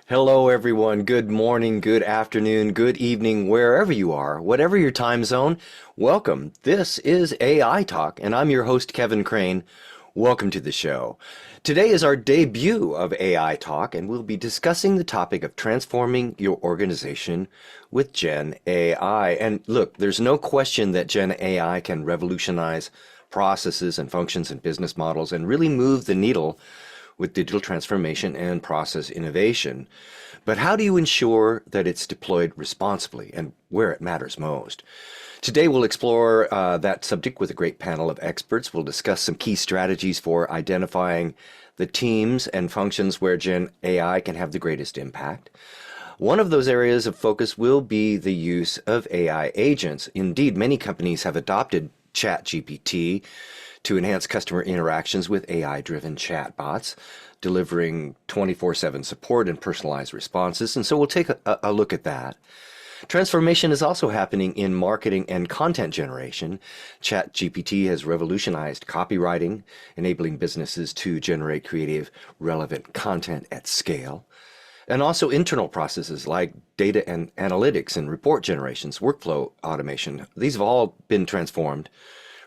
Hello, everyone. Good morning, good afternoon, good evening, wherever you are, whatever your time zone. Welcome. This is AI Talk, and I'm your host, Kevin Crane. Welcome to the show. Today is our debut of AI Talk, and we'll be discussing the topic of transforming your organization with Gen AI. And look, there's no question that Gen AI can revolutionize processes and functions and business models and really move the needle with digital transformation and process innovation. But how do you ensure that it's deployed responsibly and where it matters most? Today, we'll explore that subject with a great panel of experts. We'll discuss some key strategies for identifying the teams and functions where Gen AI can have the greatest impact. One of those areas of focus will be the use of AI agents. Indeed, many companies have adopted ChatGPT to enhance customer interactions with AI-driven chatbots, delivering 24/7 support and personalized responses. And so we'll take a look at that. Transformation is also happening in marketing and content generation. ChatGPT has revolutionized copywriting, enabling businesses to generate creative, relevant content at scale. And also internal processes like data and analytics and report generations, workflow automation. These have all been transformed,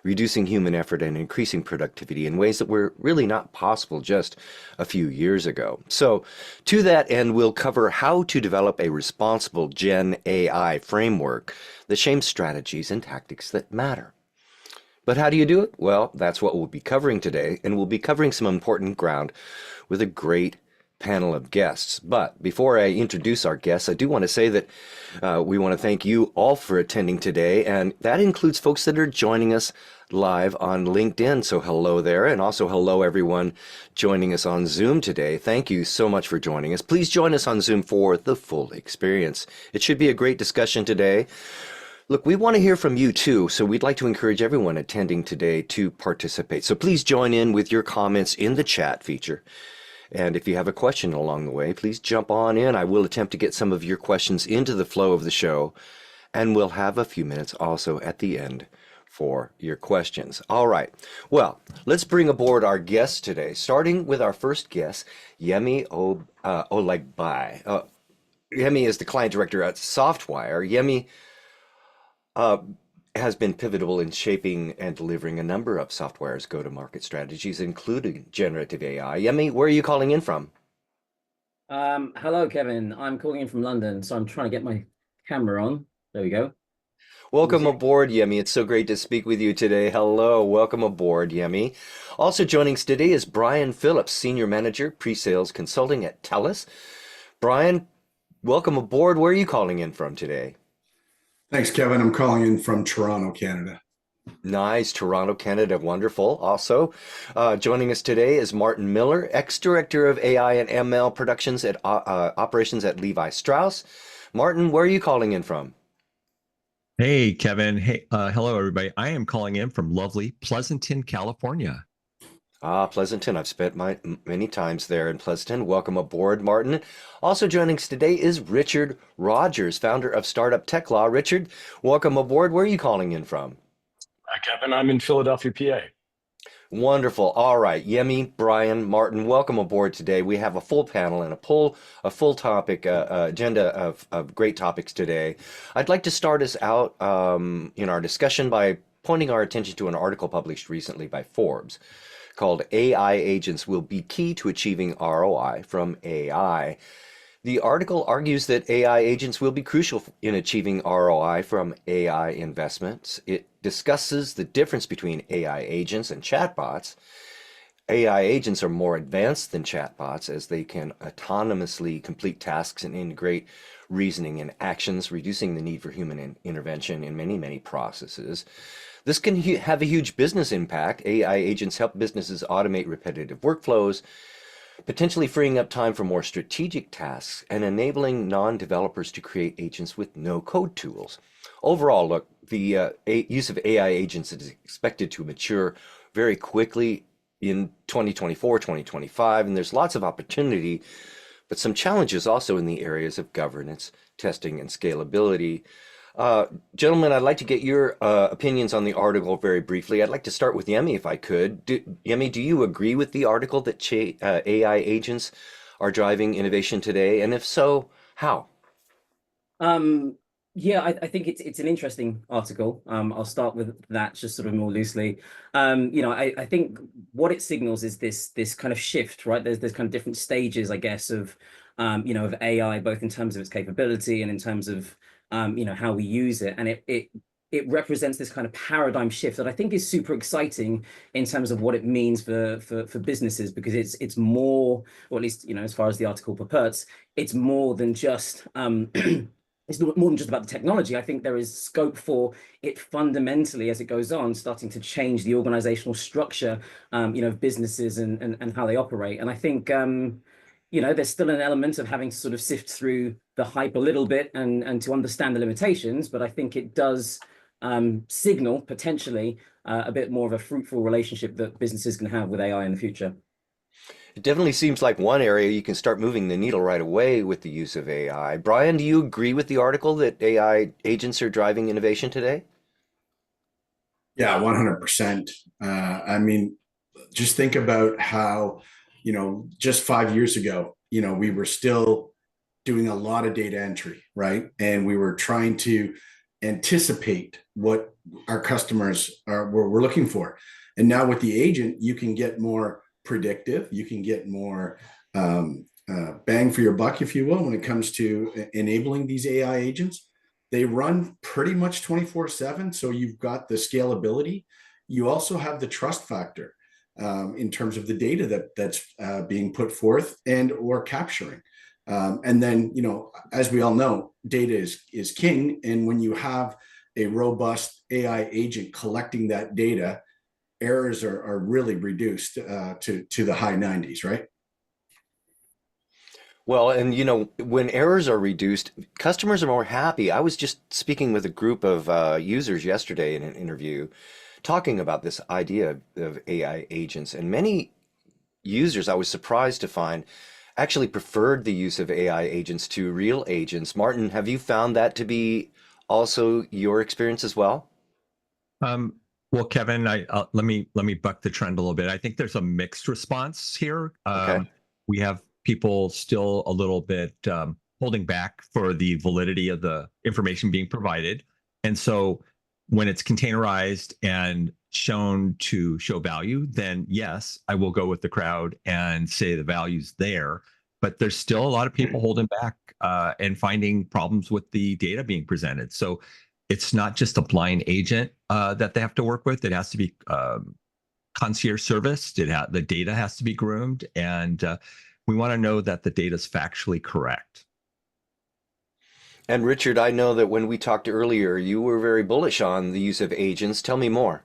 reducing human effort and increasing productivity in ways that were really not possible just a few years ago. So to that end, we'll cover how to develop a responsible Gen AI framework that shames strategies and tactics that matter. But how do you do it? Well, that's what we'll be covering today, and we'll be covering some important ground with a great panel of guests. But before I introduce our guests, I do want to say that we want to thank you all for attending today, and that includes folks that are joining us live on LinkedIn. So hello there, and also hello everyone joining us on Zoom today. Thank you so much for joining us. Please join us on Zoom for the full experience. It should be a great discussion today. Look, we want to hear from you too, so we'd like to encourage everyone attending today to participate. So please join in with your comments in the chat feature. And if you have a question along the way, please jump on in. I will attempt to get some of your questions into the flow of the show, and we'll have a few minutes also at the end for your questions. All right. Well, let's bring aboard our guests today, starting with our first guest, Yemi Olegbai. Yemi is the client director at Softwire. Yemi has been pivotal in shaping and delivering a number of Softwire's go-to-market strategies, including generative AI. Yemi, where are you calling in from? Hello, Kevin. I'm calling in from London, so I'm trying to get my camera on. There we go. Can you Welcome see? aboard, Yemi. It's so great to speak with you today. Hello, welcome aboard, Yemi. Also joining us today is Brian Phillips, Senior Manager, Pre-Sales Consulting at TELUS. Brian, welcome aboard. Where are you calling in from today? Thanks, Kevin. I'm calling in from Toronto, Canada. Nice, Toronto, Canada, wonderful. Also, joining us today is Martin Miller, ex-director of AI and ML productions at operations at Levi Strauss. Martin, where are you calling in from? Hey, Kevin. Hey, hello, everybody. I am calling in from lovely Pleasanton, California. Pleasanton. I've spent many times there in Pleasanton. Welcome aboard, Martin. Also joining us today is Richard Rogers, founder of Startup Tech Law. Richard, welcome aboard. Where are you calling in from? Hi, Kevin. I'm in Philadelphia, PA. Wonderful. All right, Yemi, Brian, Martin, welcome aboard today. We have a full panel and a full topic agenda of great topics today. I'd like to start us out in our discussion by pointing our attention to an article published recently by Forbes called AI Agents Will Be Key to Achieving ROI from AI. The article argues that AI agents will be crucial in achieving ROI from AI investments. It discusses the difference between AI agents and chatbots. AI agents are more advanced than chatbots as they can autonomously complete tasks and integrate reasoning and actions, reducing the need for human intervention in many, many processes. This can have a huge business impact. AI agents help businesses automate repetitive workflows, potentially freeing up time for more strategic tasks and enabling non-developers to create agents with no-code tools. Overall, look, the use of AI agents is expected to mature very quickly in 2024, 2025, and there's lots of opportunity, but some challenges also in the areas of governance, testing, and scalability. Gentlemen, I'd like to get your opinions on the article very briefly. I'd like to start with Yemi, if I could. Yemi, do you agree with the article that AI agents are driving innovation today? And if so, how? Yeah, I think it's an interesting article. I'll start with that just sort of more loosely. I think what it signals is this kind of shift, right? There's kind of different stages, I guess, of of AI, both in terms of its capability and in terms of how we use it. And it represents this kind of paradigm shift that I think is super exciting in terms of what it means for businesses, because it's more, or at least as far as the article purports, it's more than just it's not more than just about the technology. I think there is scope for it fundamentally, as it goes on, starting to change the organizational structure, of businesses and how they operate. And I think, there's still an element of having to sort of sift through the hype a little bit and to understand the limitations. But I think it does signal potentially a bit more of a fruitful relationship that businesses can have with AI in the future. It definitely seems like one area you can start moving the needle right away with the use of AI. Brian, do you agree with the article that AI agents are driving innovation today? Yeah, 100%. I mean, just think about how, just 5 years ago, we were still doing a lot of data entry, right? And we were trying to anticipate what our customers were looking for. And now with the agent, you can get more predictive, you can get more bang for your buck, if you will, when it comes to enabling these AI agents. They run pretty much 24/7. So you've got the scalability. You also have the trust factor in terms of the data that's being put forth and or capturing. And then, as we all know, data is king. And when you have a robust AI agent collecting that data, errors are really reduced to the high 90s, right? Well, and when errors are reduced, customers are more happy. I was just speaking with a group of users yesterday in an interview, talking about this idea of AI agents, and many users, I was surprised to find, actually preferred the use of AI agents to real agents. Martin, have you found that to be also your experience as well? Um, well, Kevin, let me buck the trend a little bit. I think there's a mixed response here. Okay. We have people still a little bit holding back for the validity of the information being provided, and so when it's containerized and shown to show value, then yes, I will go with the crowd and say the value's there. But there's still a lot of people holding back and finding problems with the data being presented. So it's not just a blind agent that they have to work with. It has to be concierge service. The data has to be groomed, and we want to know that the data is factually correct. And Richard, I know that when we talked earlier, you were very bullish on the use of agents. Tell me more.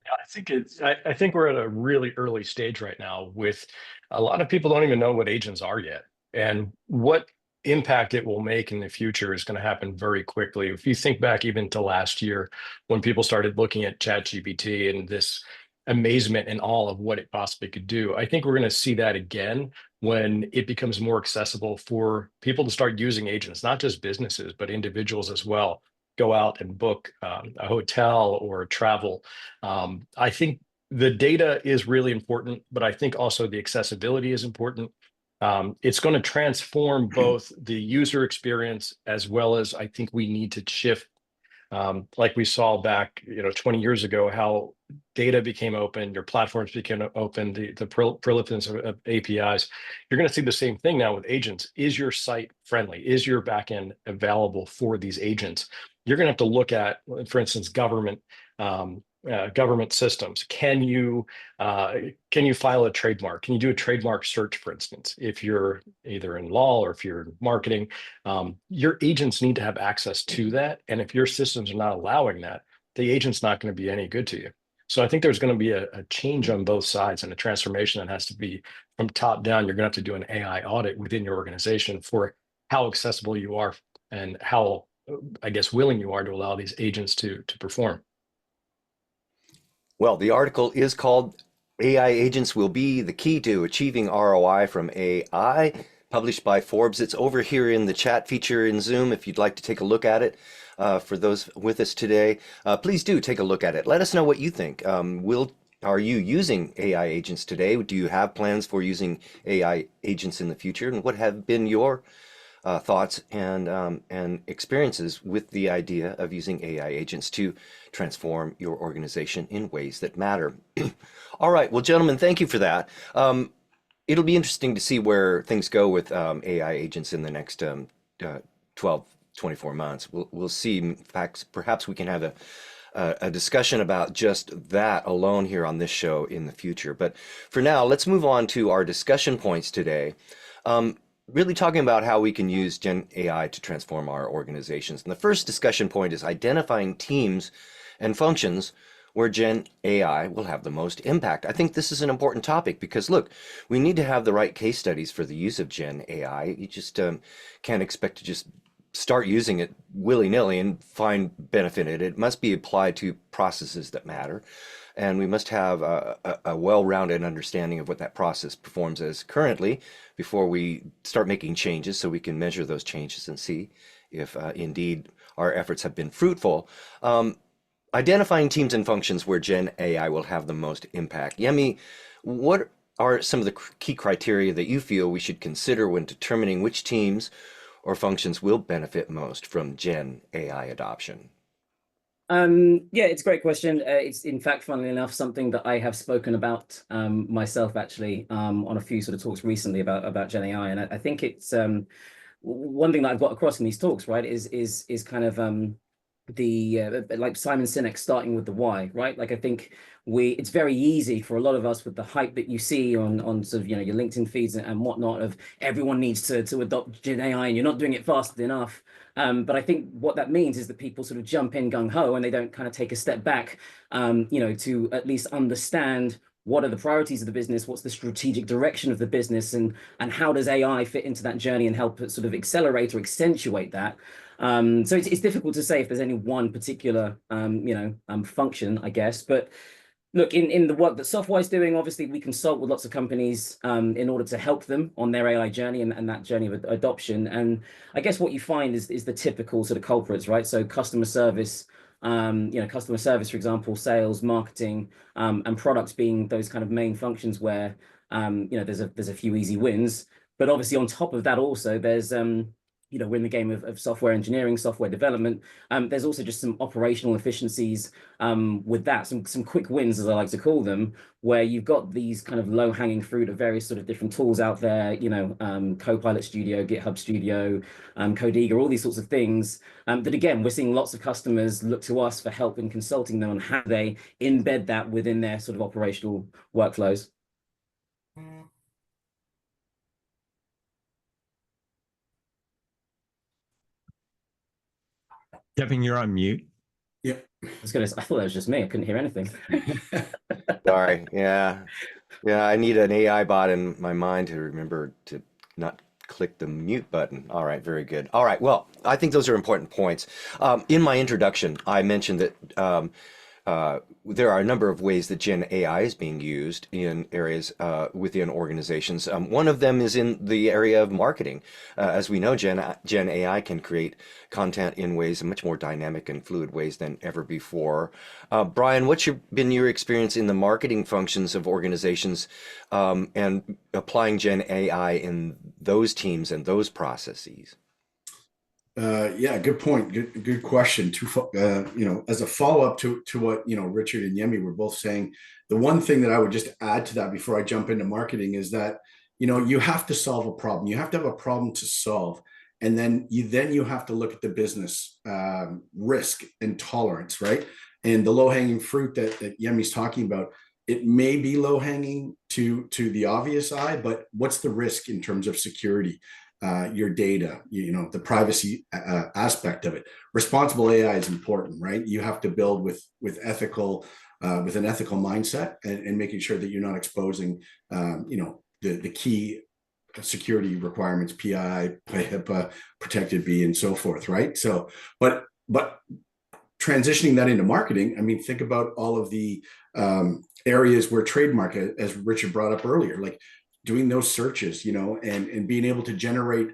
I think we're at a really early stage right now with a lot of people don't even know what agents are yet. And what impact it will make in the future is going to happen very quickly. If you think back even to last year when people started looking at ChatGPT and this amazement and awe of what it possibly could do, I think we're going to see that again when it becomes more accessible for people to start using agents, not just businesses, but individuals as well. Go out and book a hotel or travel. I think the data is really important, but I think also the accessibility is important. It's going to transform both the user experience as well as I think we need to shift, like we saw back 20 years ago, how data became open, your platforms became open, the proliferance of APIs. You're going to see the same thing now with agents. Is your site friendly? Is your backend available for these agents? You're going to have to look at, for instance, government systems. Can you file a trademark? Can you do a trademark search, for instance, if you're either in law or if you're in marketing? Your agents need to have access to that. And if your systems are not allowing that, the agent's not going to be any good to you. So I think there's going to be a change on both sides and a transformation that has to be from top down. You're going to have to do an AI audit within your organization for how accessible you are and how, I guess, willing you are to allow these agents to perform. Well, the article is called AI Agents Will Be the Key to Achieving ROI from AI, published by Forbes. It's over here in the chat feature in Zoom if you'd like to take a look at it. For those with us today, please do take a look at it. Let us know what you think. We'll are you using AI agents today? Do you have plans for using AI agents in the future? And what have been your thoughts and experiences with the idea of using AI agents to transform your organization in ways that matter? All right, well, gentlemen, thank you for that. It'll be interesting to see where things go with AI agents in the next uh, 12, 24 months. We'll see. In fact, perhaps we can have a discussion about just that alone here on this show in the future. But for now, let's move on to our discussion points today. Really talking about how we can use Gen AI to transform our organizations. And the first discussion point is identifying teams and functions where Gen AI will have the most impact. I think this is an important topic because, look, we need to have the right case studies for the use of Gen AI. You just can't expect to just start using it willy-nilly and find benefit in it. It must be applied to processes that matter. And we must have a well-rounded understanding of what that process performs as currently before we start making changes so we can measure those changes and see if indeed our efforts have been fruitful. Identifying teams and functions where Gen AI will have the most impact. Yemi, what are some of the key criteria that you feel we should consider when determining which teams or functions will benefit most from Gen AI adoption? Yeah, it's a great question. It's in fact, funnily enough, something that I have spoken about myself actually on a few sort of talks recently about Gen AI, and I think it's one thing that I've got across in these talks, right, is kind of the like Simon Sinek starting with the why, right? Like I think it's very easy for a lot of us with the hype that you see on sort of, you know, your LinkedIn feeds and whatnot of everyone needs to adopt Gen AI and you're not doing it fast enough. But I think what that means is that people sort of jump in gung ho and they don't kind of take a step back, you know, to at least understand what are the priorities of the business, what's the strategic direction of the business, and how does AI fit into that journey and help it sort of accelerate or accentuate that. So it's difficult to say if there's any one particular you know, function, I guess. But look, in the work that Softwire is doing, obviously we consult with lots of companies in order to help them on their AI journey and that journey of adoption. And I guess what you find is the typical sort of culprits, right? So customer service, you know, customer service, for example, sales, marketing, and products being those kind of main functions where you know, there's a few easy wins. But obviously on top of that also there's you know, we're in the game of software engineering, software development. There's also just some operational efficiencies with that, some quick wins, as I like to call them, where you've got these kind of low-hanging fruit of various sort of different tools out there, you know, Copilot Studio, GitHub Studio, Codega, all these sorts of things that, again, we're seeing lots of customers look to us for help in consulting them on how they embed that within their sort of operational workflows. Kevin, you're on mute. Yeah. I thought that was just me. I couldn't hear anything. Sorry. Yeah. Yeah. I need an AI bot in my mind to remember to not click the mute button. All right. Very good. All right. Well, I think those are important points. In my introduction, I mentioned that there are a number of ways that Gen AI is being used in areas within organizations. One of them is in the area of marketing. As we know, Gen AI can create content in ways, much more dynamic and fluid ways than ever before. Brian, what's been your experience in the marketing functions of organizations and applying Gen AI in those teams and those processes? Yeah, good point. Good question. You know, as a follow-up to what, you know, Richard and Yemi were both saying, the one thing that I would just add to that before I jump into marketing is that, you know, you have to solve a problem. You have to have a problem to solve. And then you have to look at the business risk and tolerance, right? And the low-hanging fruit that Yemi's talking about, it may be low-hanging to the obvious eye, but what's the risk in terms of security? Your data, you know, the privacy aspect of it. Responsible AI is important, right? You have to build with ethical, with an ethical mindset and making sure that you're not exposing, you know, the key security requirements, PII, HIPAA, protected B, and so forth, right? So, but transitioning that into marketing, I mean, think about all of the areas where trademark, as Richard brought up earlier, like doing those searches, you know, and being able to generate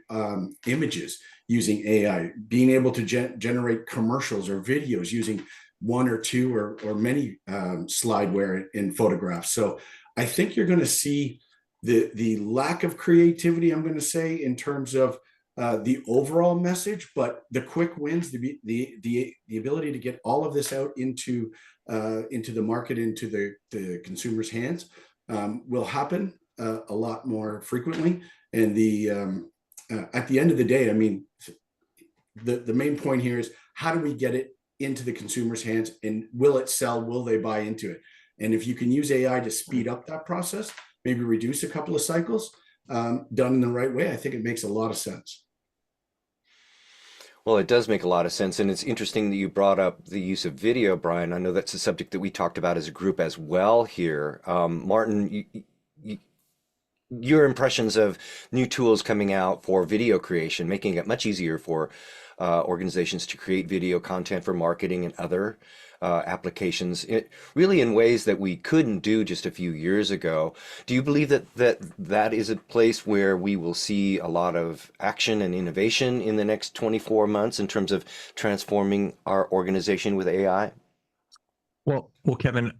images using AI, being able to generate commercials or videos using one or two or many slideware in photographs. So I think you're going to see the lack of creativity, I'm going to say, in terms of the overall message, but the quick wins, the ability to get all of this out into the market, into the consumer's hands, will happen a lot more frequently. And at the end of the day, I mean, the main point here is, how do we get it into the consumer's hands, and will it sell? Will they buy into it? And if you can use AI to speed up that process, maybe reduce a couple of cycles, done in the right way, I think it makes a lot of sense. Well, it does make a lot of sense, and it's interesting that you brought up the use of video, Brian. I know that's a subject that we talked about as a group as well here. Martin, your impressions of new tools coming out for video creation, making it much easier for organizations to create video content for marketing and other applications, really in ways that we couldn't do just a few years ago. Do you believe that is a place where we will see a lot of action and innovation in the next 24 months in terms of transforming our organization with AI? Well, Kevin,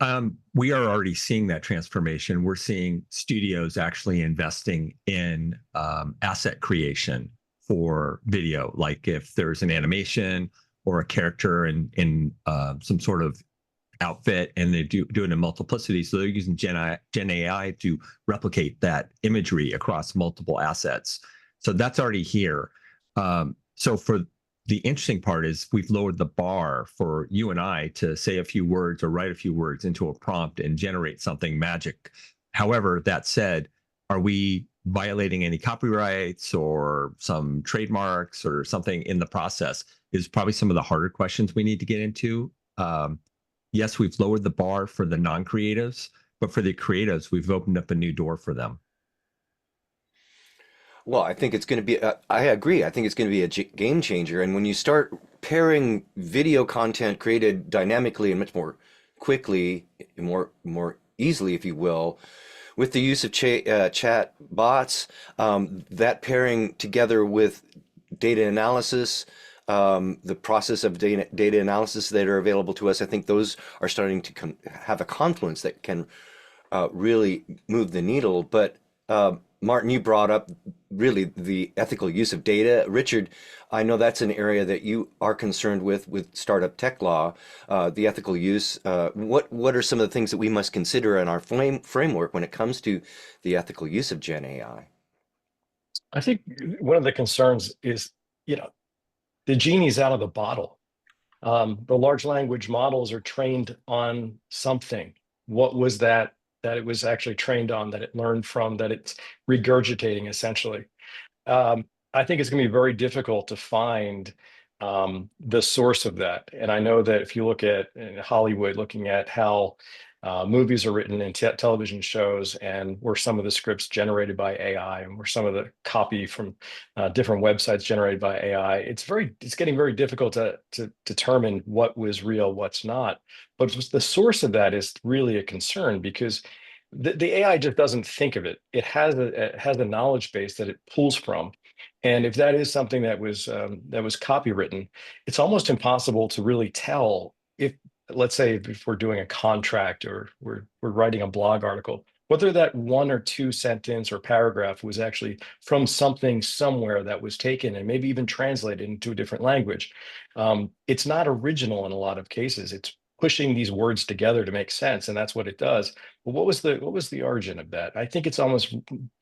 we are already seeing that transformation. We're seeing studios actually investing in asset creation for video, like if there's an animation or a character in some sort of outfit, and they do it in multiplicity. So they're using Gen AI to replicate that imagery across multiple assets. So that's already here. So for the interesting part is, we've lowered the bar for you and I to say a few words or write a few words into a prompt and generate something magic. However, that said, are we violating any copyrights or some trademarks or something in the process, is probably some of the harder questions we need to get into. Yes, we've lowered the bar for the non-creatives, but for the creatives, we've opened up a new door for them. Well, I think it's going to be, I agree. I think it's going to be a game changer. And when you start pairing video content created dynamically and much more quickly, more easily, if you will, with the use of chat bots, that pairing together with data analysis, the process of data analysis that are available to us, I think those are starting to have a confluence that can really move the needle. But Martin, you brought up really the ethical use of data. Richard, I know that's an area that you are concerned with Startup Tech Law, the ethical use. What are some of the things that we must consider in our framework when it comes to the ethical use of Gen AI? I think one of the concerns is, the genie's out of the bottle. The large language models are trained on something. What was that it was actually trained on, that it learned from, that it's regurgitating essentially? I think it's going to be very difficult to find the source of that. And I know that if you look at in Hollywood, looking at how movies are written in television shows, and were some of the scripts generated by AI, and were some of the copy from different websites generated by AI, it's getting very difficult to determine what was real, what's not. But the source of that is really a concern, because the AI just doesn't think of it. It has a knowledge base that it pulls from. And if that is something that was copywritten, it's almost impossible to really tell if, let's say, if we're doing a contract or we're writing a blog article, whether that one or two sentence or paragraph was actually from something somewhere that was taken and maybe even translated into a different language. It's not original in a lot of cases. It's pushing these words together to make sense, and that's what it does. But what was the origin of that? I think it's almost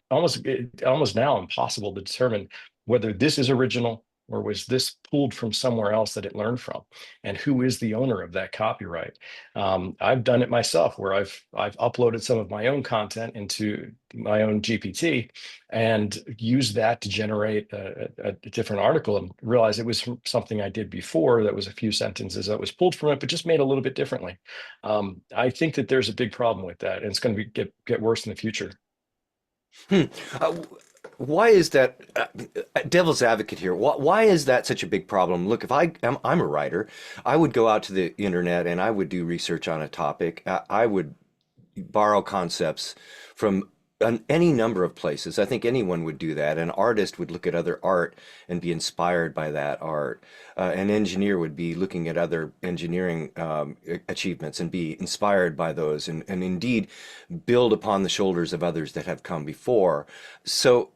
now impossible to determine whether this is original, or was this pulled from somewhere else that it learned from, and who is the owner of that copyright? I've done it myself, where I've uploaded some of my own content into my own GPT and used that to generate a different article, and realized it was something I did before that was a few sentences that was pulled from it, but just made a little bit differently. I think that there's a big problem with that, and it's going to get worse in the future. Why is that, devil's advocate here? Why is that such a big problem? Look, if I'm a writer, I would go out to the internet and I would do research on a topic. I would borrow concepts from any number of places. I think anyone would do that. An artist would look at other art and be inspired by that art. An engineer would be looking at other engineering achievements and be inspired by those, and indeed build upon the shoulders of others that have come before. So,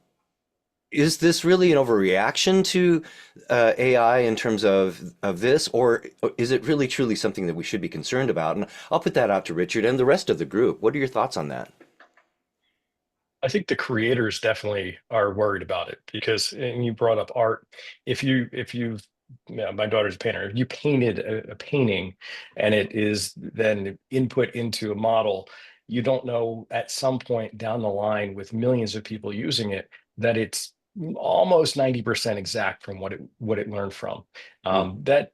is this really an overreaction to AI in terms of this, or is it really truly something that we should be concerned about? And I'll put that out to Richard and the rest of the group. What are your thoughts on that? I think the creators definitely are worried about it because, and you brought up art. If you yeah, my daughter's a painter. If you painted a painting and it is then input into a model, you don't know at some point down the line with millions of people using it that it's almost 90% exact from what it learned from. That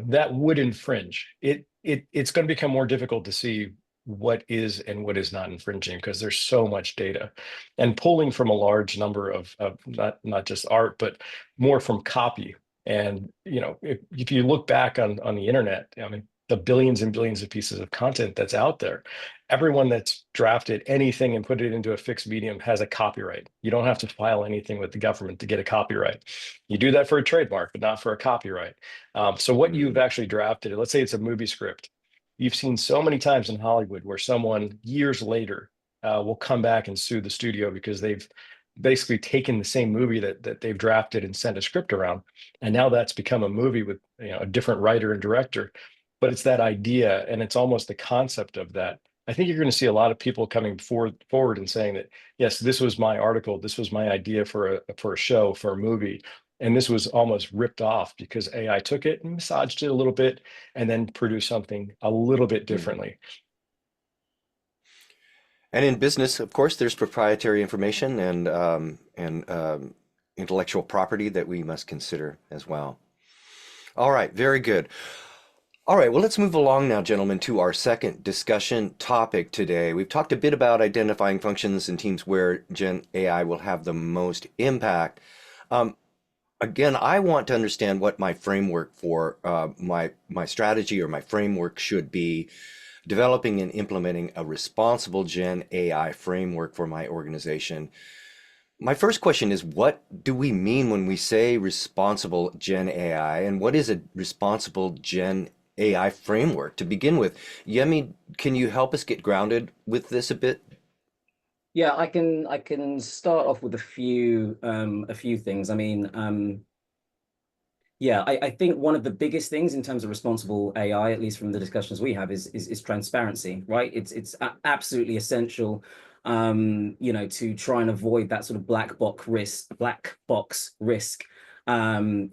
that would infringe. It's going to become more difficult to see what is and what is not infringing because there's so much data and pulling from a large number of not just art but more from copy. And if you look back on the internet, I mean, the billions and billions of pieces of content that's out there, everyone that's drafted anything and put it into a fixed medium has a copyright. You don't have to file anything with the government to get a copyright. You do that for a trademark but not for a copyright. So what you've actually drafted, let's say it's a movie script, you've seen so many times in Hollywood where someone years later will come back and sue the studio because they've basically taken the same movie that they've drafted and sent a script around, and now that's become a movie with a different writer and director. But it's that idea, and it's almost the concept of that. I think you're going to see a lot of people coming forward and saying that, yes, this was my article, this was my idea for a show, for a movie, and this was almost ripped off because AI took it and massaged it a little bit and then produced something a little bit differently. And in business, of course, there's proprietary information and intellectual property that we must consider as well. All right, very good. All right, well, let's move along now, gentlemen, to our second discussion topic today. We've talked a bit about identifying functions and teams where Gen AI will have the most impact. Again, I want to understand what my framework for my strategy or my framework should be. Developing and implementing a responsible Gen AI framework for my organization. My first question is, what do we mean when we say responsible Gen AI, and what is a responsible Gen AI framework to begin with? Yemi, can you help us get grounded with this a bit? Yeah, I can start off with a few things. I mean, yeah, I think one of the biggest things in terms of responsible AI, at least from the discussions we have, is transparency, right? It's absolutely essential, to try and avoid that sort of black box risk, of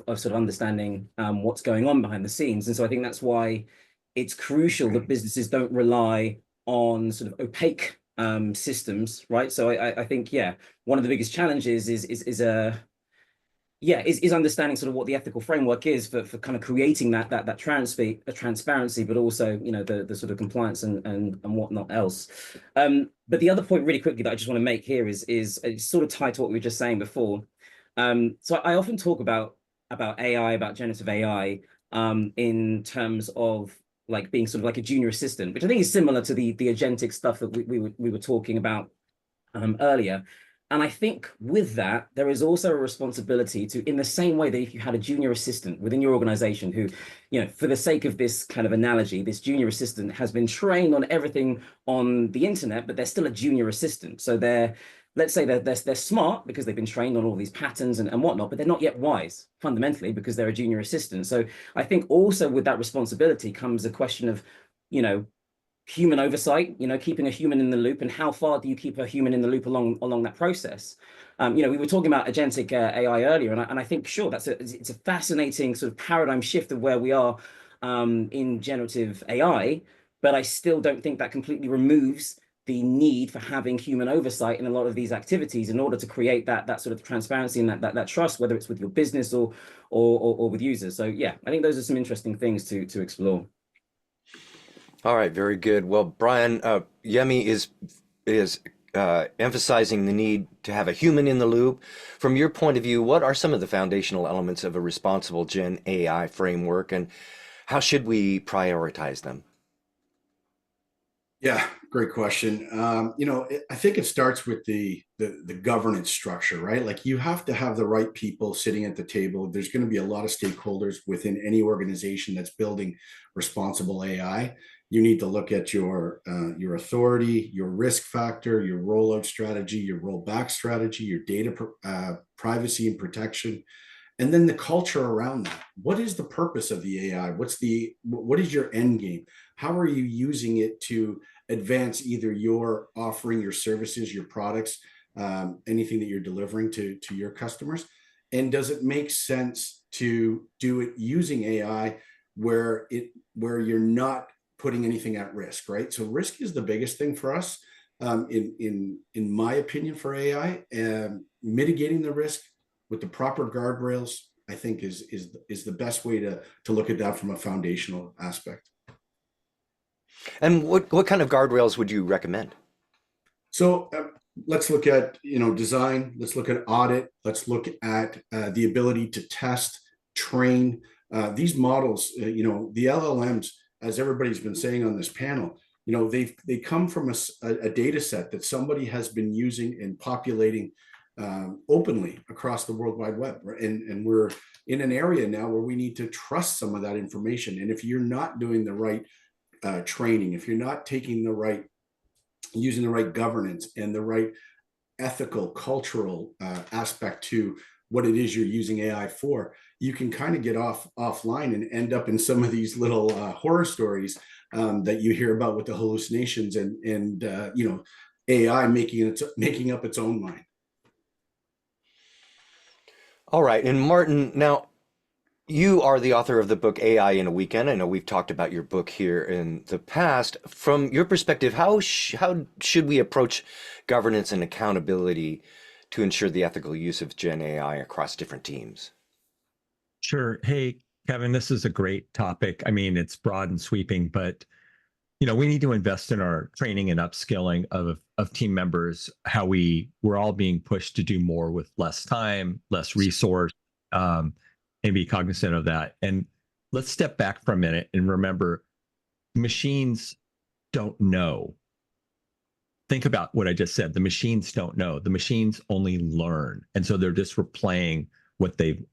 sort of understanding what's going on behind the scenes. And so I think that's why it's crucial that businesses don't rely on sort of opaque systems, right? So I think, yeah, one of the biggest challenges is understanding sort of what the ethical framework is for kind of creating that transparency, but also the sort of compliance and whatnot else. But the other point, really quickly, that I just want to make here is it's sort of tied to what we were just saying before. So I often talk about AI, about generative AI, in terms of like being sort of like a junior assistant, which I think is similar to the agentic stuff that we were talking about earlier. And I think with that, there is also a responsibility to, in the same way that if you had a junior assistant within your organization who, for the sake of this kind of analogy, this junior assistant has been trained on everything on the internet, but they're still a junior assistant. So let's say they're smart because they've been trained on all these patterns and whatnot, but they're not yet wise fundamentally because they're a junior assistant. So I think also with that responsibility comes a question of, human oversight, keeping a human in the loop, and how far do you keep a human in the loop along that process? We were talking about agentic AI earlier, and I think, sure, it's a fascinating sort of paradigm shift of where we are in generative AI, but I still don't think that completely removes the need for having human oversight in a lot of these activities in order to create that sort of transparency and that trust, whether it's with your business or with users. So yeah, I think those are some interesting things to explore. All right, very good. Well, Brian, Yemi is emphasizing the need to have a human in the loop. From your point of view, what are some of the foundational elements of a responsible Gen AI framework, and how should we prioritize them? Yeah, great question. I think it starts with the governance structure, right? Like you have to have the right people sitting at the table. There's going to be a lot of stakeholders within any organization that's building responsible AI. You need to look at your authority, your risk factor, your rollout strategy, your rollback strategy, your data privacy and protection, and then the culture around that. What is the purpose of the AI? What is your end game? How are you using it to advance either your offering, your services, your products, anything that you're delivering to your customers? And does it make sense to do it using AI where you're not putting anything at risk, right? So risk is the biggest thing for us, in my opinion, for AI. Mitigating the risk with the proper guardrails, I think is the best way to look at that from a foundational aspect. And what kind of guardrails would you recommend? So let's look at design. Let's look at audit. Let's look at the ability to test, train these models. The LLMs, as everybody's been saying on this panel, they come from a data set that somebody has been using and populating openly across the World Wide Web, right? And we're in an area now where we need to trust some of that information. And if you're not doing the right training, if you're not using the right governance and the right ethical, cultural aspect to what it is you're using AI for, you can kind of get offline and end up in some of these little horror stories that you hear about with the hallucinations and AI making up its own mind. All right. And Martin, now you are the author of the book AI in a Weekend. I know we've talked about your book here in the past. From your perspective, how should we approach governance and accountability to ensure the ethical use of Gen AI across different teams? Sure. Hey, Kevin, this is a great topic. I mean, it's broad and sweeping, but we need to invest in our training and upskilling of team members. How we're all being pushed to do more with less time, less resource, and be cognizant of that. And let's step back for a minute and remember, machines don't know. Think about what I just said. The machines don't know. The machines only learn, and so they're just replaying what they've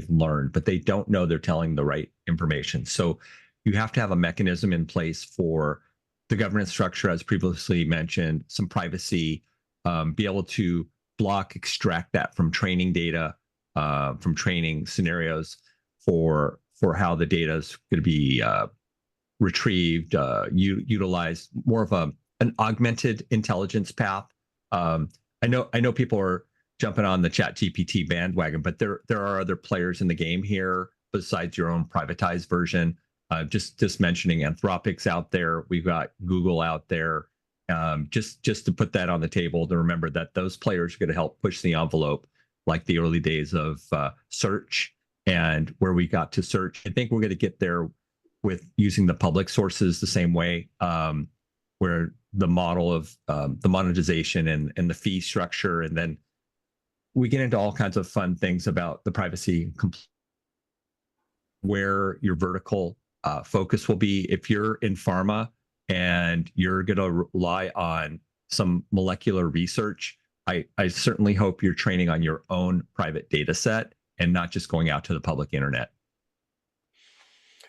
learned, but they don't know they're telling the right information. So you have to have a mechanism in place for the governance structure, as previously mentioned, some privacy, be able to extract that from training data, from training scenarios for how the data is going to be retrieved, utilized, more of an augmented intelligence path. I know people are jumping on the ChatGPT bandwagon, but there are other players in the game here besides your own privatized version. Just mentioning Anthropic's out there, we've got Google out there. Just to put that on the table, to remember that those players are going to help push the envelope, like the early days of search and where we got to search. I think we're going to get there with using the public sources the same way, where the model of the monetization and the fee structure, and then we get into all kinds of fun things about the privacy, where your vertical focus will be. If you're in pharma and you're going to rely on some molecular research, I certainly hope you're training on your own private data set and not just going out to the public internet.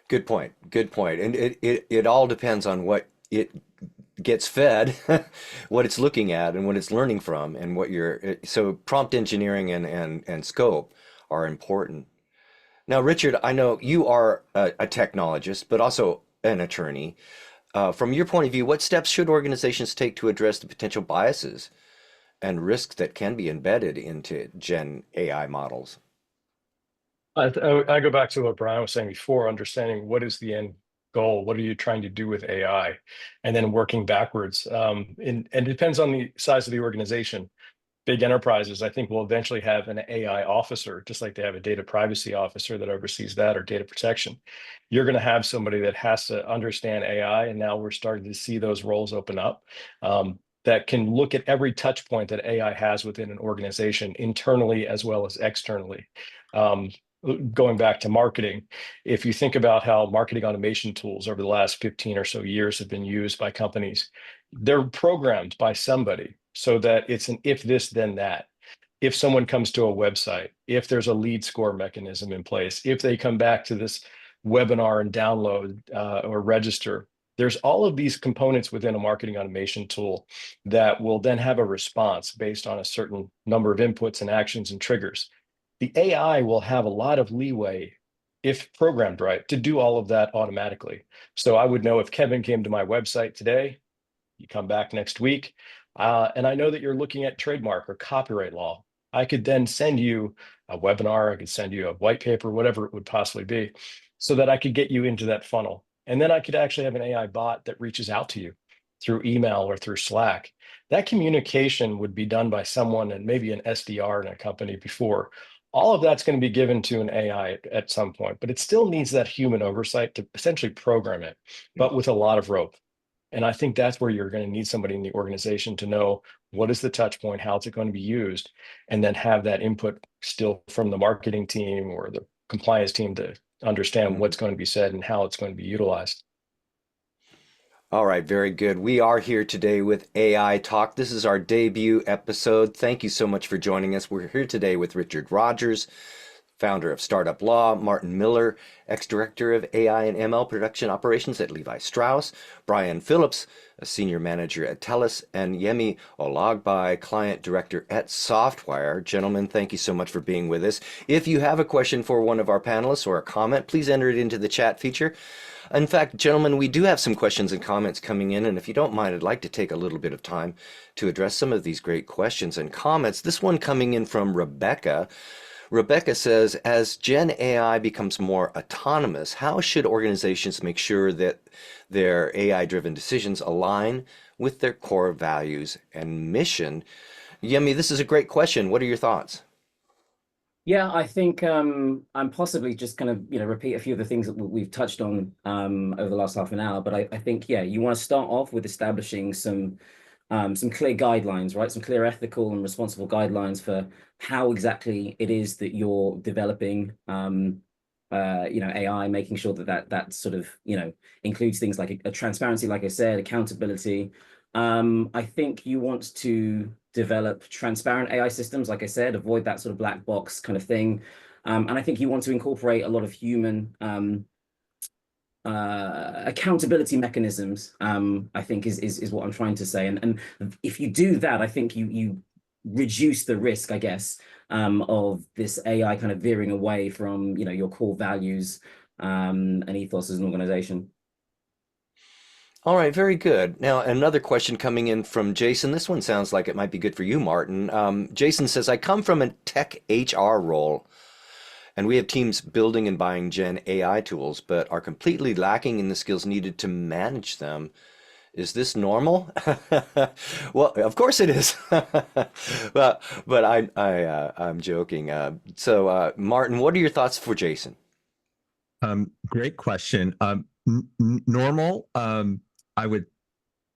Good point. Good point. And it all depends on what it gets fed, what it's looking at and what it's learning from, and so prompt engineering and scope are important. Now, Richard, I know you are a technologist, but also an attorney. From your point of view, what steps should organizations take to address the potential biases and risks that can be embedded into Gen AI models? I go back to what Brian was saying before, understanding what is the end goal, what are you trying to do with AI, and then working backwards. And it depends on the size of the organization. Big enterprises, I think, will eventually have an AI officer, just like they have a data privacy officer that oversees that, or data protection. You're going to have somebody that has to understand AI, and now we're starting to see those roles open up, that can look at every touch point that AI has within an organization, internally as well as externally. Going back to marketing, if you think about how marketing automation tools over the last 15 or so years have been used by companies, they're programmed by somebody so that it's an if this, then that. If someone comes to a website, if there's a lead score mechanism in place, if they come back to this webinar and download or register, there's all of these components within a marketing automation tool that will then have a response based on a certain number of inputs and actions and triggers. The AI will have a lot of leeway, if programmed right, to do all of that automatically. So I would know if Kevin came to my website today, you come back next week, and I know that you're looking at trademark or copyright law. I could then send you a webinar, I could send you a white paper, whatever it would possibly be, so that I could get you into that funnel. And then I could actually have an AI bot that reaches out to you through email or through Slack. That communication would be done by someone and maybe an SDR in a company before. All of that's going to be given to an AI at some point, but it still needs that human oversight to essentially program it, but with a lot of rope. And I think that's where you're going to need somebody in the organization to know what is the touch point, how is it going to be used, and then have that input still from the marketing team or the compliance team to understand what's going to be said and how it's going to be utilized. All right, very good. We are here today with AI Talk. This is our debut episode. Thank you so much for joining us. We're here today with Richard Rogers, founder of Startup Law, Martin Miller, ex-director of AI and ML production operations at Levi Strauss, Brian Phillips, a senior manager at TELUS, and Yemi Olagbai, client director at Softwire. Gentlemen, thank you so much for being with us. If you have a question for one of our panelists or a comment, please enter it into the chat feature. In fact, gentlemen, we do have some questions and comments coming in, and if you don't mind, I'd like to take a little bit of time to address some of these great questions and comments. This one coming in from Rebecca. Rebecca says, as Gen AI becomes more autonomous, how should organizations make sure that their AI-driven decisions align with their core values and mission? Yemi, this is a great question. What are your thoughts? Yeah, I think I'm possibly just kind of repeat a few of the things that we've touched on over the last half an hour. But I think you want to start off with establishing some clear guidelines, right? Some clear ethical and responsible guidelines for how exactly it is that you're developing AI, making sure that sort of includes things like a transparency, like I said, accountability. I think you want to develop transparent AI systems, like I said, avoid that sort of black box kind of thing. And I think you want to incorporate a lot of human accountability mechanisms, I think is what I'm trying to say. And if you do that, I think you reduce the risk, I guess, of this AI kind of veering away from your core values and ethos as an organization. All right, very good. Now, another question coming in from Jason. This one sounds like it might be good for you, Martin. Jason says, I come from a tech HR role, and we have teams building and buying Gen AI tools, but are completely lacking in the skills needed to manage them. Is this normal? Well, of course it is. but I'm joking. So, Martin, what are your thoughts for Jason? Great question. Normal. I would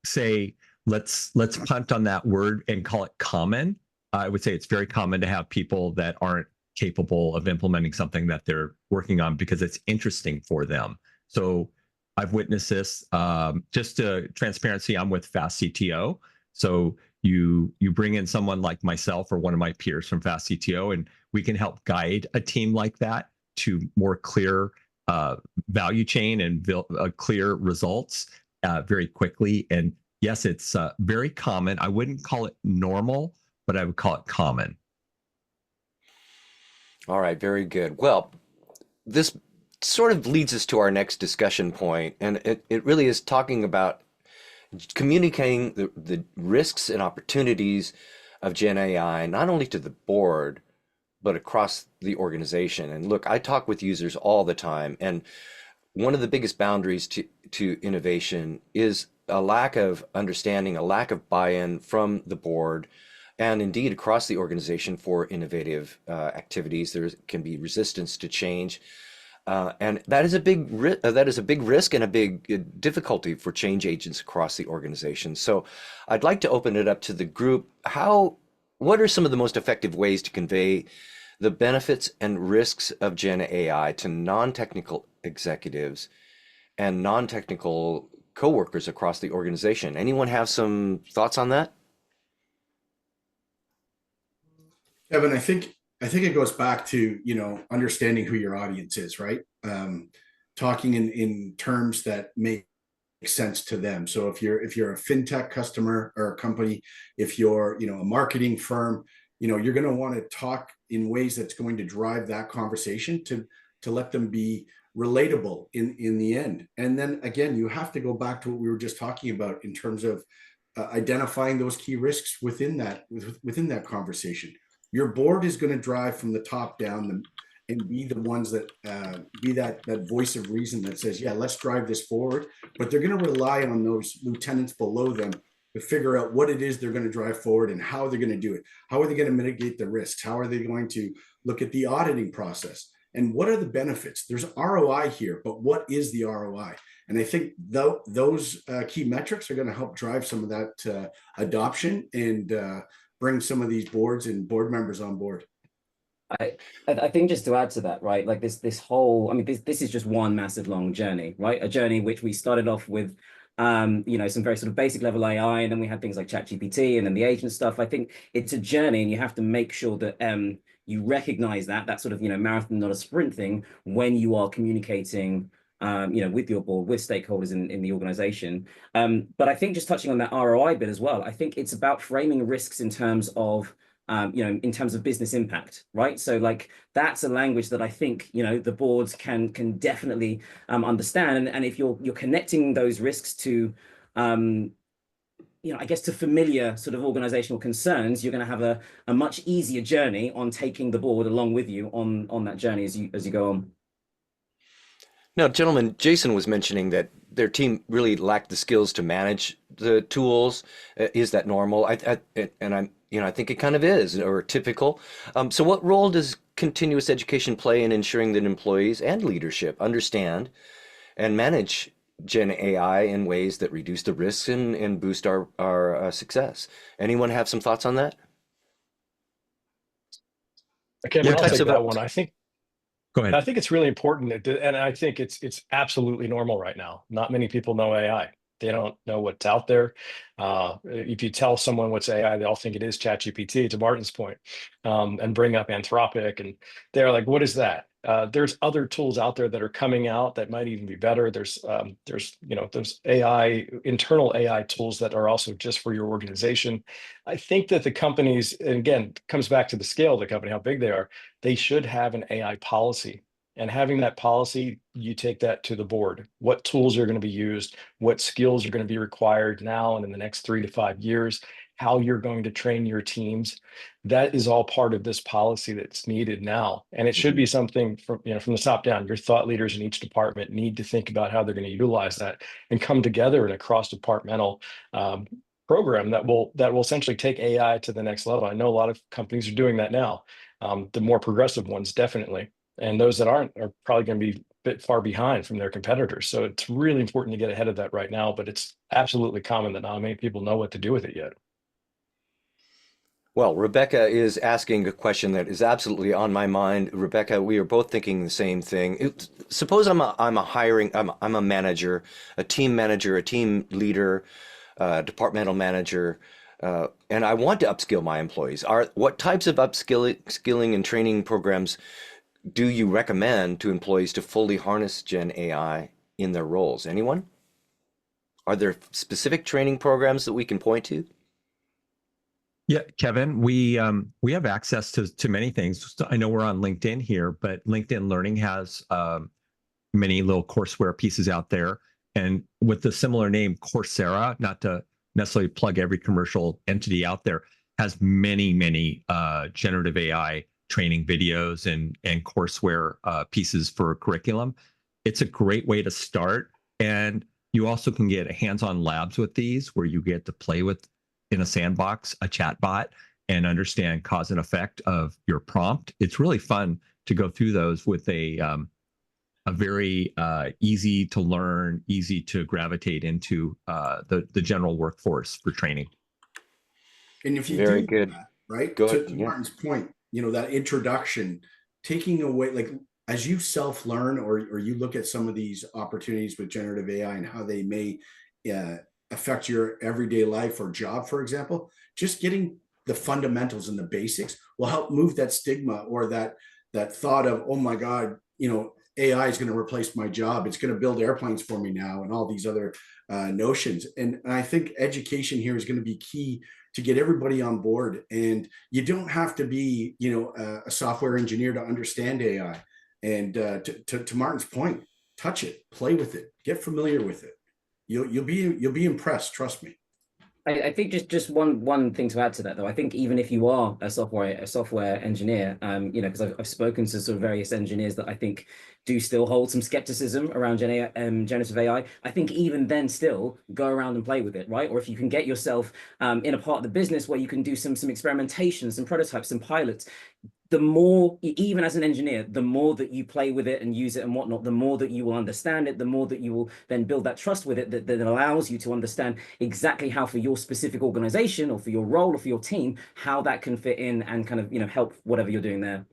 say let's punt on that word and call it common. I would say it's very common to have people that aren't capable of implementing something that they're working on because it's interesting for them. So I've witnessed this. Just transparency, I'm with Fast CTO. So you bring in someone like myself or one of my peers from Fast CTO, and we can help guide a team like that to more clear value chain and clear results very quickly. And yes, it's very common. I wouldn't call it normal, but I would call it common. All right, very good. Well, this sort of leads us to our next discussion point, and it really is talking about communicating the risks and opportunities of Gen AI, not only to the board, but across the organization. And look, I talk with users all the time, and one of the biggest boundaries to innovation is a lack of understanding, a lack of buy-in from the board, and indeed across the organization for innovative activities. There can be resistance to change, and that is a big risk and a big difficulty for change agents across the organization. So, I'd like to open it up to the group. What are some of the most effective ways to convey the benefits and risks of Gen AI to non-technical executives and non-technical coworkers across the organization. Anyone have some thoughts on that? Kevin, I think it goes back to, understanding who your audience is, right? Talking in terms that make sense to them. So if you're a fintech customer or a company, if you're, a marketing firm, you're going to want to talk in ways that's going to drive that conversation to let them be relatable in the end. And then again, you have to go back to what we were just talking about in terms of identifying those key risks within that conversation. Your board is going to drive from the top down and be the ones that be that voice of reason that says, yeah, let's drive this forward. But they're going to rely on those lieutenants below them to figure out what it is they're going to drive forward and how they're going to do it. How are they going to mitigate the risks? How are they going to look at the auditing process? And what are the benefits? There's ROI here, but what is the ROI? And I think those key metrics are going to help drive some of that adoption and bring some of these boards and board members on board. I think just to add to that, right? Like this whole, I mean, this is just one massive long journey, right? A journey which we started off with, some very sort of basic level AI, and then we had things like ChatGPT and then the agent stuff. I think it's a journey, and you have to make sure that you recognize that sort of, marathon, not a sprint thing when you are communicating, with your board, with stakeholders in the organization. But I think just touching on that ROI bit as well, I think it's about framing risks in terms of, in terms of business impact, right? So like that's a language that I think, the boards can definitely understand. And if you're connecting those risks to, I guess to familiar sort of organizational concerns, you're going to have a much easier journey on taking the board along with you on that journey as you go on. Now, gentlemen, Jason was mentioning that their team really lacked the skills to manage the tools. Is that normal? I think it kind of is, or typical. So what role does continuous education play in ensuring that employees and leadership understand and manage Gen AI in ways that reduce the risks and boost our success? Anyone have some thoughts on that? Okay, What I'll types take of that one. Go ahead. I think it's really important, and I think it's absolutely normal right now. Not many people know AI. They don't know what's out there. If you tell someone what's AI, they all think it is ChatGPT, to Martin's point, and bring up Anthropic, and they're like, "What is that?" There's other tools out there that are coming out that might even be better. There's AI, internal AI tools that are also just for your organization. I think that the companies, and again, it comes back to the scale of the company, how big they are. They should have an AI policy. And having that policy, you take that to the board. What tools are going to be used? What skills are going to be required now and in the next 3 to 5 years? How you're going to train your teams? That is all part of this policy that's needed now. And it should be something from the top down. Your thought leaders in each department need to think about how they're going to utilize that and come together in a cross-departmental program that will essentially take AI to the next level. I know a lot of companies are doing that now. The more progressive ones, definitely. And those that aren't are probably going to be a bit far behind from their competitors. So it's really important to get ahead of that right now, but it's absolutely common that not many people know what to do with it yet. Well, Rebecca is asking a question that is absolutely on my mind. Rebecca, we are both thinking the same thing. Suppose I'm a manager, a team leader, departmental manager, and I want to upskill my employees. What types of upskilling and training programs do you recommend to employees to fully harness Gen AI in their roles? Anyone? Are there specific training programs that we can point to? Yeah, Kevin, we have access to many things. I know we're on LinkedIn here, but LinkedIn Learning has many little courseware pieces out there. And with the similar name, Coursera, not to necessarily plug every commercial entity out there, has many generative AI training videos and courseware pieces for curriculum. It's a great way to start. And you also can get hands-on labs with these where you get to play with, in a sandbox, a chat bot and understand cause and effect of your prompt. It's really fun to go through those with a very easy to learn, easy to gravitate into the general workforce for training. And if you Very do good. that, right, Go to ahead. Yeah. Martin's point, that introduction, taking away, like, as you self-learn or you look at some of these opportunities with generative AI and how they may affect your everyday life or job, for example, just getting the fundamentals and the basics will help move that stigma or that thought of, oh my God, AI is going to replace my job. It's going to build airplanes for me now, and all these other notions. And I think education here is going to be key to get everybody on board. And you don't have to be, a software engineer to understand AI. And to Martin's point, touch it, play with it, get familiar with it. You'll be impressed. Trust me. I think just one thing to add to that, though. I think even if you are a software engineer, because I've spoken to sort of various engineers that I think do still hold some skepticism around generative AI. I think even then, still go around and play with it, right? Or if you can get yourself in a part of the business where you can do some experimentation, some prototypes, some pilots. The more, even as an engineer, the more that you play with it and use it and whatnot, the more that you will understand it, the more that you will then build that trust with it that allows you to understand exactly how, for your specific organization or for your role or for your team, how that can fit in and kind of, help whatever you're doing there.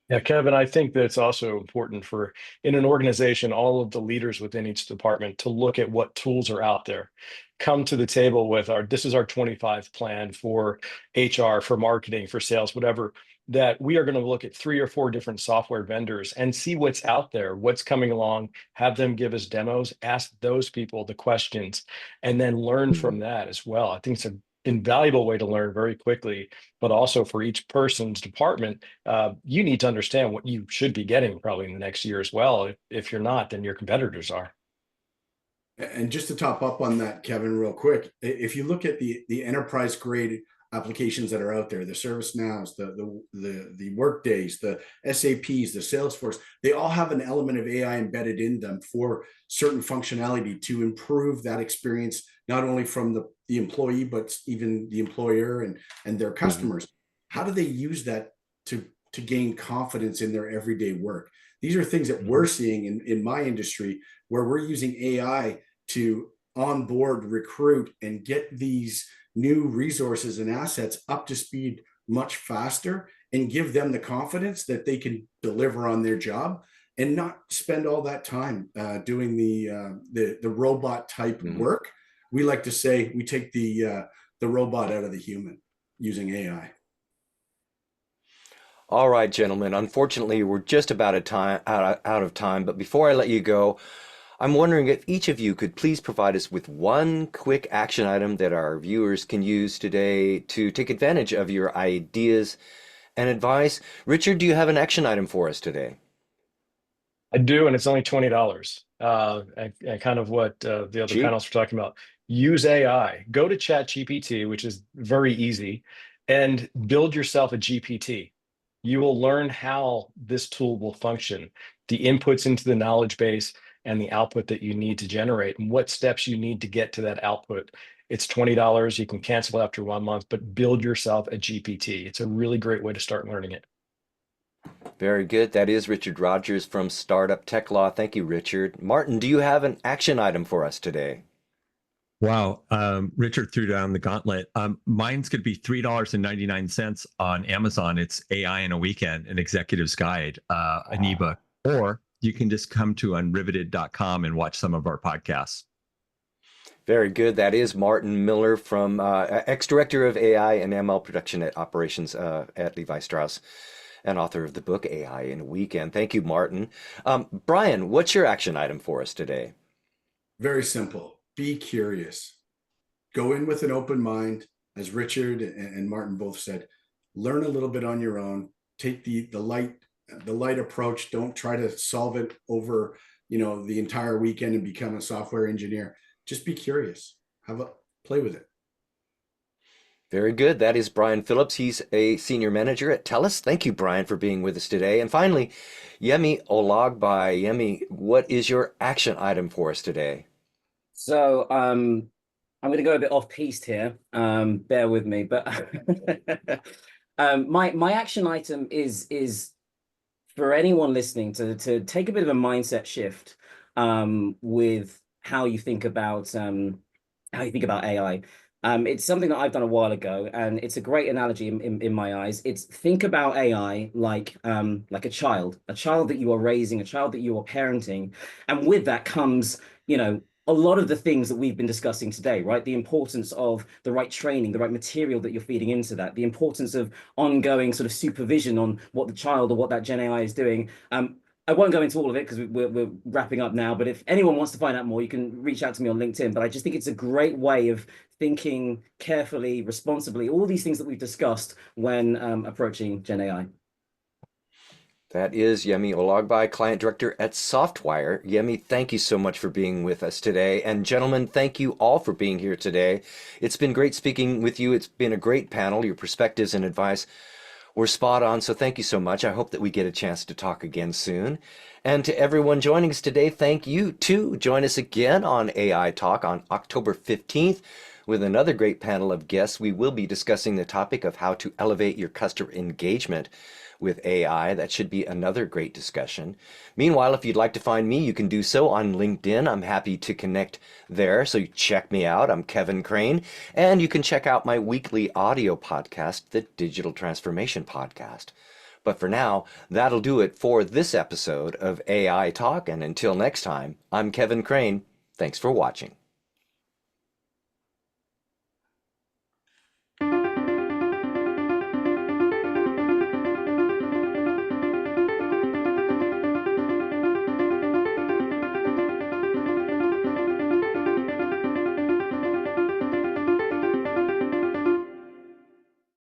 Yeah, Kevin, I think that it's also important for in an organization, all of the leaders within each department to look at what tools are out there. Come to the table with this is our 25 plan for HR, for marketing, for sales, whatever, that we are going to look at 3 or 4 different software vendors and see what's out there, what's coming along, have them give us demos, ask those people the questions, and then learn from that as well. I think it's an invaluable way to learn very quickly, but also for each person's department, you need to understand what you should be getting probably in the next year as well. If you're not, then your competitors are. And just to top up on that, Kevin, real quick, if you look at the enterprise grade applications that are out there, the ServiceNows, the Workdays, the SAPs, the Salesforce, they all have an element of AI embedded in them for certain functionality to improve that experience, not only from the employee, but even the employer and their customers. Mm-hmm. How do they use that to gain confidence in their everyday work? These are things that we're seeing in my industry, where we're using AI to onboard, recruit, and get these new resources and assets up to speed much faster, and give them the confidence that they can deliver on their job and not spend all that time doing the robot type work. We like to say we take the robot out of the human using AI. All right, gentlemen. Unfortunately, we're just about out of time. But before I let you go, I'm wondering if each of you could please provide us with one quick action item that our viewers can use today to take advantage of your ideas and advice. Richard, do you have an action item for us today? I do, and it's only $20. And kind of what the other panelists were talking about. Use AI. Go to ChatGPT, which is very easy, and build yourself a GPT. You will learn how this tool will function, the inputs into the knowledge base, and the output that you need to generate, and what steps you need to get to that output. It's $20. You can cancel after 1 month, but build yourself a GPT. It's a really great way to start learning it. Very good. That is Richard Rogers from Startup Tech Law. Thank you, Richard. Martin, do you have an action item for us today? Wow. Richard threw down the gauntlet. Mine's could be $3.99 on Amazon. It's AI in a Weekend, an executive's guide, an ebook. Or you can just come to unriveted.com and watch some of our podcasts. Very good. That is Martin Miller, from ex-director of AI and ML production at operations at Levi Strauss, and author of the book AI in a Weekend. Thank you, Martin. Brian, what's your action item for us today? Very simple. Be curious. Go in with an open mind, as Richard and Martin both said. Learn a little bit on your own. Take the light approach. Don't try to solve it over the entire weekend and become a software engineer. Just be curious. Play with it. Very good. That is Brian Phillips. He's a senior manager at TELUS. Thank you, Brian, for being with us today. And finally, Yemi Olagbai. Yemi, what is your action item for us today? So I'm going to go a bit off piste here. Bear with me, but my action item is for anyone listening to take a bit of a mindset shift with how you think about AI. It's something that I've done a while ago, and it's a great analogy in my eyes. It's think about AI like a child that you are raising, a child that you are parenting, and with that comes a lot of the things that we've been discussing today, right? The importance of the right training, the right material that you're feeding into that, the importance of ongoing sort of supervision on what the child or what that Gen AI is doing. I won't go into all of it because we're wrapping up now, but if anyone wants to find out more, you can reach out to me on LinkedIn. But I just think it's a great way of thinking carefully, responsibly, all these things that we've discussed when approaching Gen AI. That is Yemi Olagbai, Client Director at Softwire. Yemi, thank you so much for being with us today. And gentlemen, thank you all for being here today. It's been great speaking with you. It's been a great panel. Your perspectives and advice were spot on, so thank you so much. I hope that we get a chance to talk again soon. And to everyone joining us today, thank you too. Join us again on AI Talk on October 15th with another great panel of guests. We will be discussing the topic of how to elevate your customer engagement with AI. That should be another great discussion. Meanwhile, if you'd like to find me, you can do so on LinkedIn. I'm happy to connect there, so you check me out. I'm Kevin Crane, and you can check out my weekly audio podcast, the Digital Transformation Podcast. But for now, that'll do it for this episode of AI Talk, and until next time, I'm Kevin Crane. Thanks for watching.